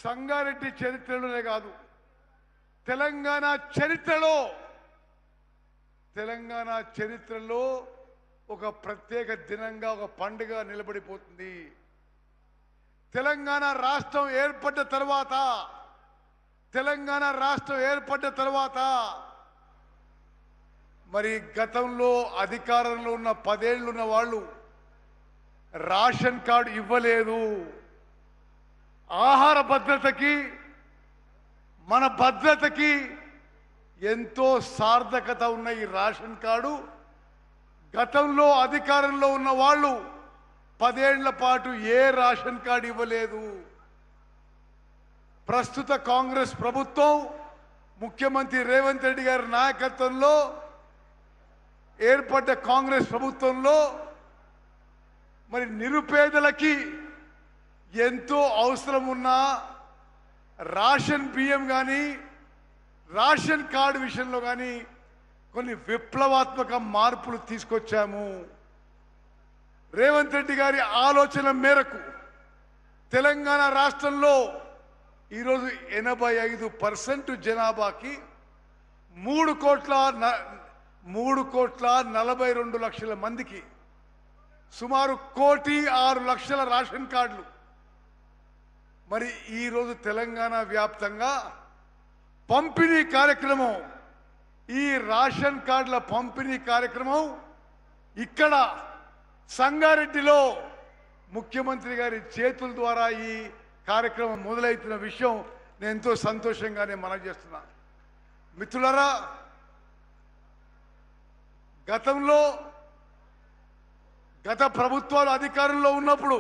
సంగారెడ్డి చరిత్రలోనే కాదు, తెలంగాణ చరిత్రలో ఒక ప్రత్యేక దినంగా, ఒక పండుగ నిలబడిపోతుంది. తెలంగాణ రాష్ట్రం ఏర్పడ్డ తర్వాత మరి గతంలో అధికారంలో ఉన్న 10 ఏళ్ళు ఉన్న వాళ్ళు రేషన్ కార్డు ఇవ్వలేదు. ఆహార భద్రతకి, మన భద్రతకి ఎంతో సార్థకత ఉన్న ఈ రేషన్ కార్డు గతంలో అధికారంలో ఉన్న వాళ్ళు 10 ఏళ్ల పాటు ఏ రేషన్ కార్డు ఇవ్వలేదు. ప్రస్తుత కాంగ్రెస్ ప్రభుత్వం ముఖ్యమంత్రి రేవంత్ రెడ్డి గారి నాయకత్వంలో ఏర్పడ్డ కాంగ్రెస్ ప్రభుత్వంలో మరి నిరుపేదలకి ఎంతో అవసరం ఉన్న రేషన్ బియ్యం కానీ, రేషన్ కార్డు విషయంలో కానీ కొన్ని విప్లవాత్మక మార్పులు తీసుకొచ్చాము. రేవంత్ రెడ్డి గారి ఆలోచన మేరకు తెలంగాణ రాష్ట్రంలో ఈరోజు 85% జనాభాకి 3,42,00,000 మందికి సుమారు 1,06,00,000 రేషన్ కార్డులు. మరి ఈరోజు తెలంగాణ వ్యాప్తంగా పంపిణీ కార్యక్రమం, ఈ రేషన్ కార్డుల పంపిణీ కార్యక్రమం ఇక్కడ సంగారెడ్డిలో ముఖ్యమంత్రి గారి చేతుల ద్వారా ఈ కార్యక్రమం మొదలవుతున్న విషయం నేను ఎంతో సంతోషంగానే మనవి చేస్తున్నాను. మిత్రులారా, గత ప్రభుత్వాలు అధికారంలో ఉన్నప్పుడు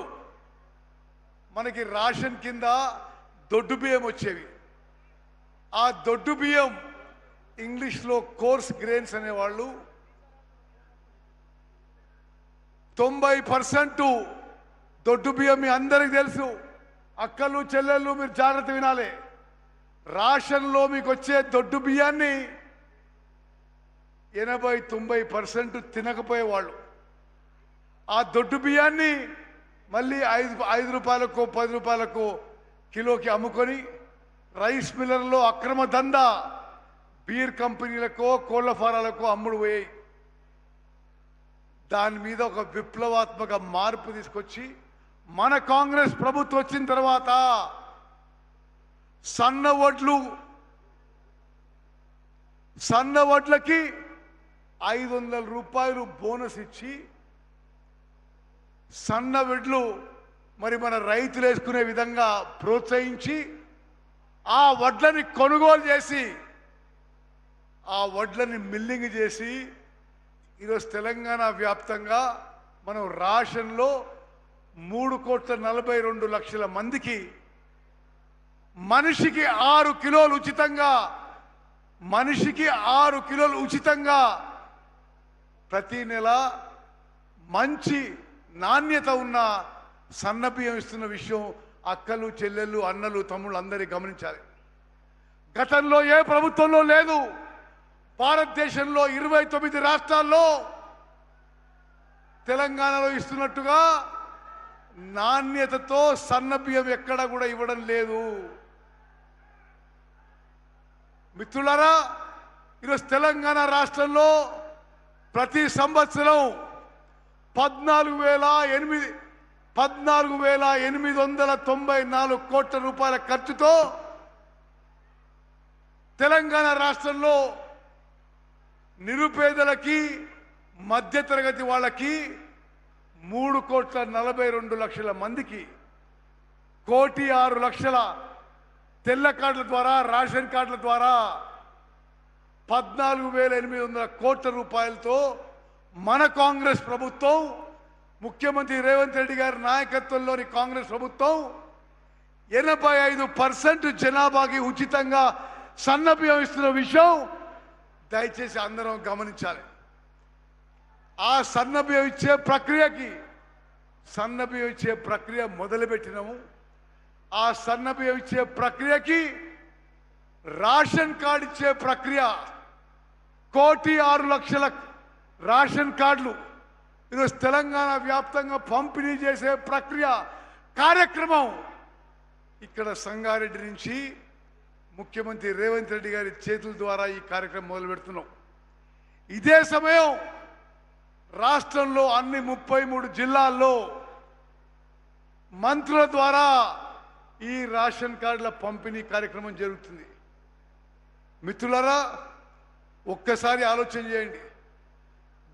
మనకి రేషన్ కింద దొడ్డు బియ్యం వచ్చేవి. ఆ దొడ్డు బియ్యం ఇంగ్లీష్లో కోర్స్ గ్రెయిన్స్ అనేవాళ్ళు. 90% దొడ్డు బియ్యం మీ అందరికి తెలుసు. అక్కలు చెల్లెళ్ళు మీరు జాగ్రత్త వినాలి. రేషన్లో మీకు వచ్చే దొడ్డు బియ్యాన్ని 80-90% తినకపోయేవాళ్ళు. ఆ దొడ్డు బియ్యాన్ని మళ్ళీ 5 రూపాయలకు 10 రూపాయలకు కిలోకి అమ్ముకొని రైస్ మిల్లర్లో అక్రమ దందా బీర్ కంపెనీలకో కోళ్ల ఫారాలకో అమ్ముడు పోయాయి. దాని మీద ఒక విప్లవాత్మక మార్పు తీసుకొచ్చి మన కాంగ్రెస్ ప్రభుత్వం వచ్చిన తర్వాత సన్న వడ్లకి 500 రూపాయలు బోనస్ ఇచ్చి సన్న వడ్లు మరి మన రైతులు వేసుకునే విధంగా ప్రోత్సహించి ఆ వడ్లని కొనుగోలు చేసి ఆ వడ్లని మిల్లింగ్ చేసి ఈరోజు తెలంగాణ వ్యాప్తంగా మనం రేషన్లో 3,42,00,000 మందికి మనిషికి 6 కిలోలు ఉచితంగా ప్రతి నెల మంచి నాణ్యత ఉన్న సన్న బియ్యం ఇస్తున్న విషయం అక్కలు చెల్లెళ్ళు అన్నలు తమ్ముళ్ళు అందరూ గమనించాలి. గతంలో ఏ ప్రభుత్వంలో లేదు. భారతదేశంలో 29 రాష్ట్రాల్లో తెలంగాణలో ఇస్తున్నట్టుగా నాణ్యతతో సన్న బియ్యం ఎక్కడ కూడా ఇవ్వడం లేదు. మిత్రులారా, ఈరోజు తెలంగాణ రాష్ట్రంలో ప్రతి సంవత్సరం 14,894 కోట్ల రూపాయల ఖర్చుతో తెలంగాణ రాష్ట్రంలో నిరుపేదలకి, మధ్యతరగతి వాళ్ళకి 3,42,00,000 మందికి 1,06,00,000 తెల్ల కార్డుల ద్వారా, రేషన్ కార్డుల ద్వారా 14,800 కోట్ల రూపాయలతో మన కాంగ్రెస్ ప్రభుత్వం, ముఖ్యమంత్రి రేవంత్ రెడ్డి గారి నాయకత్వంలోని కాంగ్రెస్ ప్రభుత్వం 85% జనాభాకి ఉచితంగా సన్న బియ్యం ఇస్తున్న విషయం దయచేసి అందరం గమనించాలి. ఆ సన్న బియ్యం ఇచ్చే ప్రక్రియ మొదలుపెట్టినాము. ఆ సన్న బియ్యం ఇచ్చే ప్రక్రియకి రేషన్ కార్డు ఇచ్చే ప్రక్రియ 1,06,00,000 రేషన్ కార్డులు ఈరోజు తెలంగాణ వ్యాప్తంగా పంపిణీ చేసే ప్రక్రియ కార్యక్రమం ఇక్కడ సంగారెడ్డి నుంచి ముఖ్యమంత్రి రేవంత్ రెడ్డి గారి చేతుల ద్వారా ఈ కార్యక్రమం మొదలు పెడుతున్నాం. ఇదే సమయం రాష్ట్రంలో అన్ని 33 జిల్లాల్లో మంత్రుల ద్వారా ఈ రేషన్ కార్డుల పంపిణీ కార్యక్రమం జరుగుతుంది. మిత్రులారా, ఒక్కసారి ఆలోచన చేయండి.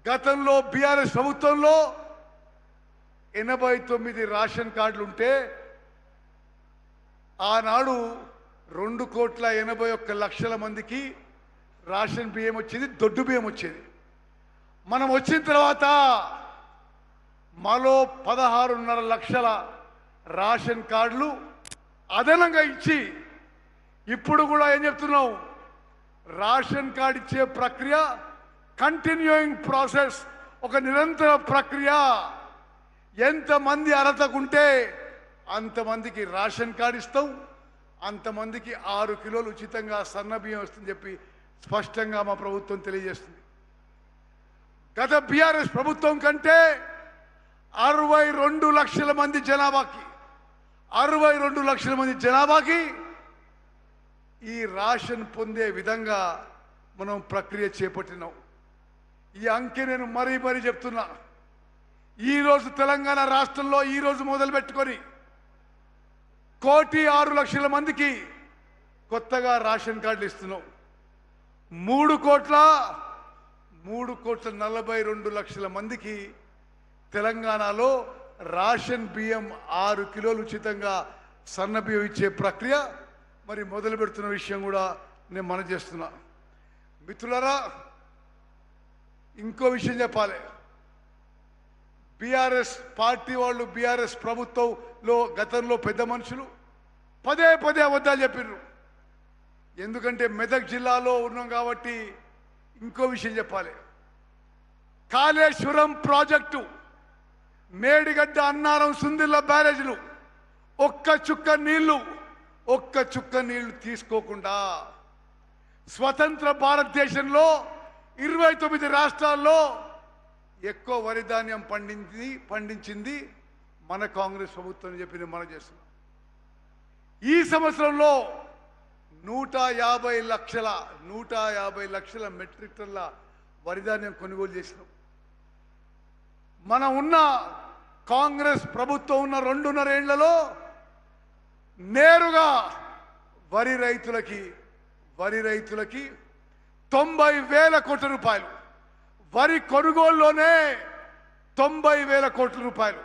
గతంలో బీఆర్ఎస్ ప్రభుత్వంలో 89 రేషన్ కార్డులు ఉంటే ఆనాడు 2,81,00,000 మందికి రేషన్ బియ్యం వచ్చేది, దొడ్డు బియ్యం వచ్చేది. మనం వచ్చిన తర్వాత మరో 16.5 లక్షల రేషన్ కార్డులు అదనంగా ఇచ్చి ఇప్పుడు కూడా ఏం చెప్తున్నాం, రేషన్ కార్డు ఇచ్చే ప్రక్రియ కంటిన్యూయింగ్ ప్రాసెస్, ఒక నిరంతర ప్రక్రియ. ఎంతమంది అర్హతకుంటే అంతమందికి రేషన్ కార్డు ఇస్తాం, అంతమందికి 6 కిలోలు ఉచితంగా సన్న బియ్యం వస్తుందని చెప్పి స్పష్టంగా మా ప్రభుత్వం తెలియజేస్తుంది. గత బీఆర్ఎస్ ప్రభుత్వం కంటే 62 లక్షల మంది జనాభాకి 62 లక్షల మంది జనాభాకి ఈ రేషన్ పొందే విధంగా మనం ప్రక్రియ చేపట్టినాం. ఈ అంకె నేను మరీ చెప్తున్నా. ఈరోజు తెలంగాణ రాష్ట్రంలో ఈరోజు మొదలు పెట్టుకొని 1,06,00,000 మందికి కొత్తగా రేషన్ కార్డులు ఇస్తున్నాం. 3,42,00,000 మందికి తెలంగాణలో రేషన్ బియ్యం 6 కిలోలు ఉచితంగా సన్న బియ్యం ఇచ్చే ప్రక్రియ మరి మొదలు పెడుతున్న విషయం కూడా నేను మనవి చేస్తున్నా. మిత్రులారా, ఇంకో విషయం చెప్పాలి. బీఆర్ఎస్ పార్టీ వాళ్ళు, బీఆర్ఎస్ ప్రభుత్వంలో గతంలో పెద్ద మనుషులు పదే అబద్ధాలు చెప్పిర్రు. ఎందుకంటే మెదక్ జిల్లాలో ఉన్నాం కాబట్టి ఇంకో విషయం చెప్పాలి. కాళేశ్వరం ప్రాజెక్టు, మేడిగడ్డ, అన్నారం, సుందిల్ల బ్యారేజ్లు ఒక్క చుక్క నీళ్లు తీసుకోకుండా స్వతంత్ర భారతదేశంలో 29 రాష్ట్రాల్లో ఎక్కువ వరి ధాన్యం పండించింది మన కాంగ్రెస్ ప్రభుత్వం అని చెప్పి నేను మనం చేస్తున్నాం. ఈ సంవత్సరంలో 150 లక్షల మెట్రిక్ టన్ల వరి ధాన్యం కొనుగోలు చేసినాం. మనం ఉన్న కాంగ్రెస్ ప్రభుత్వం ఉన్న 2.5 ఏళ్లలో నేరుగా వరి రైతులకి 90,000 కోట్ల రూపాయలు, వరి కొనుగోలులోనే 90,000 కోట్ల రూపాయలు.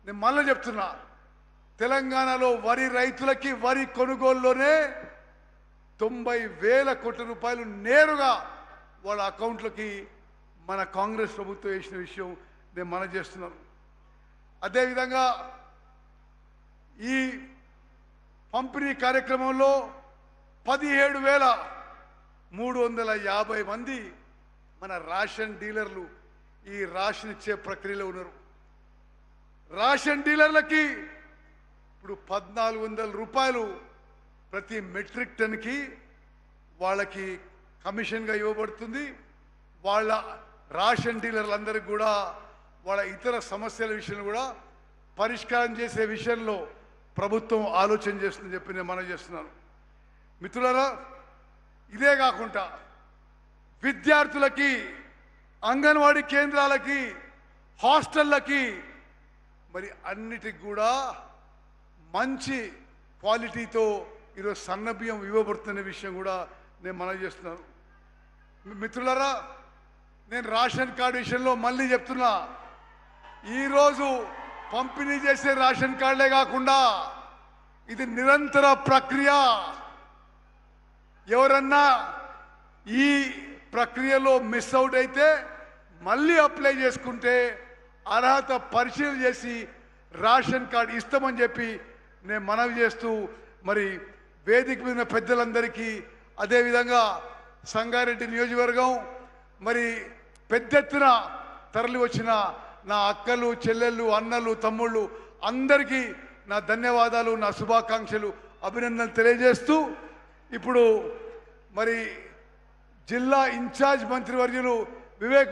నేను మళ్ళీ చెప్తున్నా, తెలంగాణలో వరి రైతులకి వరి కొనుగోలులోనే 90,000 కోట్ల రూపాయలు నేరుగా వాళ్ళ అకౌంట్లకి మన కాంగ్రెస్ ప్రభుత్వం వేసిన విషయం నేను మనం చేస్తున్నాను. అదేవిధంగా ఈ పంపిణీ కార్యక్రమంలో 17,350 మంది మన రేషన్ డీలర్లు ఈ రేషన్ ఇచ్చే ప్రక్రియలో ఉన్నారు. రేషన్ డీలర్లకి ఇప్పుడు 1,400 రూపాయలు ప్రతి మెట్రిక్ టన్కి వాళ్ళకి కమిషన్గా ఇవ్వబడుతుంది. వాళ్ళ రేషన్ డీలర్లందరికీ కూడా వాళ్ళ ఇతర సమస్యల విషయంలో కూడా పరిష్కారం చేసే విషయంలో ప్రభుత్వం ఆలోచన చేస్తుందని చెప్పి నేను మనం చేస్తున్నాను. మిత్రులారా, ఇదే కాకుండా విద్యార్థులకి, అంగన్వాడీ కేంద్రాలకి, హాస్టళ్ళకి మరి అన్నిటికి కూడా మంచి క్వాలిటీతో ఈరోజు సన్న బియ్యం ఇవ్వబడుతున్న విషయం కూడా నేను మనం చేస్తున్నాను. మిత్రులారా, నేను రేషన్ కార్డు విషయంలో మళ్ళీ చెప్తున్నా, ఈరోజు పంపిణీ చేసే రేషన్ కార్డులే కాకుండా ఇది నిరంతర ప్రక్రియ. ఎవరన్నా ఈ ప్రక్రియలో మిస్ అవుట్ అయితే మళ్ళీ అప్లై చేసుకుంటే అర్హత పరిశీలన చేసి రేషన్ కార్డు ఇస్తామని చెప్పి నేను మనవి చేస్తూ, మరి వేదిక మీద పెద్దలందరికీ, అదేవిధంగా సంగారెడ్డి నియోజకవర్గం మరి పెద్ద ఎత్తున తరలి వచ్చిన నా అక్కలు, చెల్లెళ్ళు, అన్నలు, తమ్ముళ్ళు అందరికీ నా ధన్యవాదాలు, నా శుభాకాంక్షలు, అభినందనలు తెలియజేస్తూ ఇప్పుడు మరి జిల్లా ఇన్ఛార్జ్ మంత్రివర్యులు వివేక్